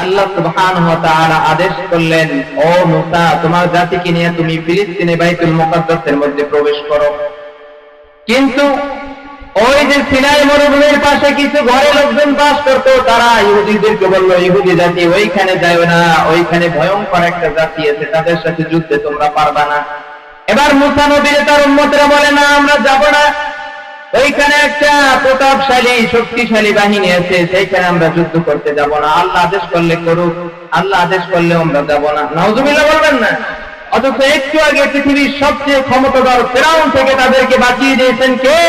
আল্লাহ সুবহানাহু ওয়া তাআলা আদেশ করলেন, ও মুসা, তোমার জাতিকে নিয়ে তুমি ফিলিস্তিনে বাইতুল মুকাদ্দাসের মধ্যে প্রবেশ করো। কিন্তু ওই যে সিনাই মরুভূমির পাশে কিছু ঘরে লোকজন বাস করতো, তারা ইহুদিদেরকে বলল, ইহুদি জাতি ওইখানে যাও না, ওইখানে ভয়ঙ্কর একটা জাতি আছে, তাদের সাথে যুদ্ধে তোমরা পারবা না। এবার মুসা নবী তার উম্মতরা বলে, না, আমরা যাব না, ওইখানে একটা প্রতাপশালী শক্তিশালী বাহিনী আছে, সেইখানে আমরা যুদ্ধ করতে যাব না। আল্লাহ আদেশ করলে করুক, আল্লাহ আদেশ করলে আমরা যাব না। নাউজুবিল্লাহ বলবেন না? অথচ একটু আগে পৃথিবীর সবচেয়ে ক্ষমতাধর ফিরআউন থেকে তাদেরকে বাঁচিয়ে দিয়েছেন কে?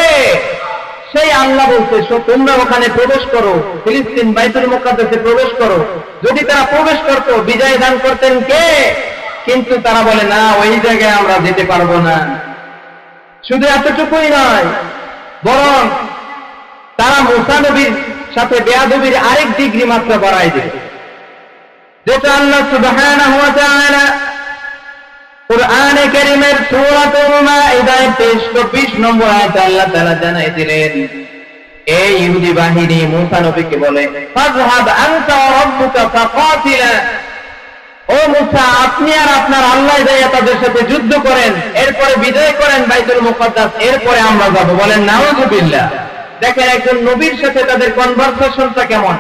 সেই আল্লাহ বলছে, তোমরা ওখানে প্রবেশ করো, ফিলিস্তিন বাইতুল মুকাদ্দাসে প্রবেশ করো। যদি তারা প্রবেশ করতো, বিজয় দান করতেন কে? কিন্তু তারা বলে, না, ওই জায়গায় আমরা যেতে পারবো না। শুধু এতটুকুই নয়, বরং তারা মুসা নবীর সাথে বেয়াদবির আরেক ডিগ্রি মাত্রা বাড়ায় দিল, যেটা আল্লাহ সুবহানাহু ওয়া তাআলা কুরআনে কারীমের সূরাতুল মাঈদার 23 নম্বর আয়াতে আল্লাহ তাআলা জানাই দিলেন, এই ইহুদি বাহিনী মুসা নবীকে বলে, ফাযহাব আনতা ওয়া রাব্বুকা ফাকাতিলা, ও মুসা, আপনি আর আপনার আল্লাহ যাইয়া তাদের সাথে যুদ্ধ করেন, এরপরে বিজয় করেন বাইতুল মুকাদ্দাস, এরপরে আমরা যাব। বলেন নাউযুবিল্লাহ। দেখেন একজন নবীর সাথে তাদের কনভারসেশনটা কেমন।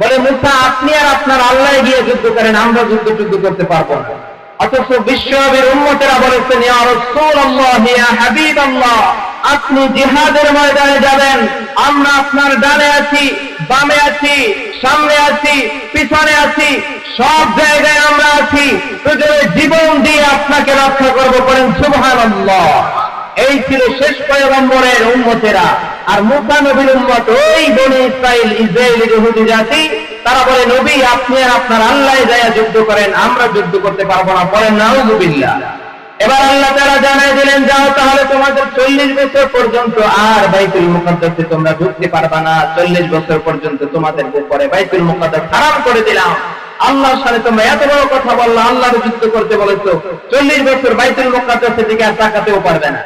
বলে, মুসা, আপনি আর আপনার আল্লাহ গিয়ে যুদ্ধ করেন, আমরা যুদ্ধ করতে পারবো না। অথচ বিশ্বনবীর উম্মতেরা বলেছেন, ইয়া রাসূলুল্লাহ, ইয়া হাবিবাল্লাহ, আপনি জিহাদের ময়দানে যাবেন, আমরা আপনার ডানে আছি, বামে আছি, সামনে আছি, পিছনে আছি, সব জায়গায় আমরা আছি, প্রয়োজনে জীবন দিয়ে আপনাকে রক্ষা করব। করেন সুবহানাল্লাহ। এই ছিল শেষ পয়গম্বরের উম্মতেরা। আর মুসা নবীর উম্মত ওই বনি ইসরাইল, ইসরায়েলি ইহুদি জাতি, তারা বলে, নবী, আপনি আর আপনার আল্লাহ যায়া যুদ্ধ করেন, আমরা যুদ্ধ করতে পারবো না। বলেন নাউযুবিল্লাহ। এবার আল্লাহ তাআলা জানাই দিলেন, যাও, তাহলে তোমাদের 40 বছর পর্যন্ত আর বাইতুল মুকাদ্দাসে তোমরা ঢুকতে পারবা না। 40 বছর পর্যন্ত তোমাদের উপরে বাইতুল মুকাদ্দাস হারাম করে দিলাম। আল্লাহর সাথে তোমরা এত বড় কথা বললা, আল্লাহর যুদ্ধ করতে বলেছো, 40 বছর বাইতুল মুকাদ্দাসের দিকে আর তাকাতেও পারবে না।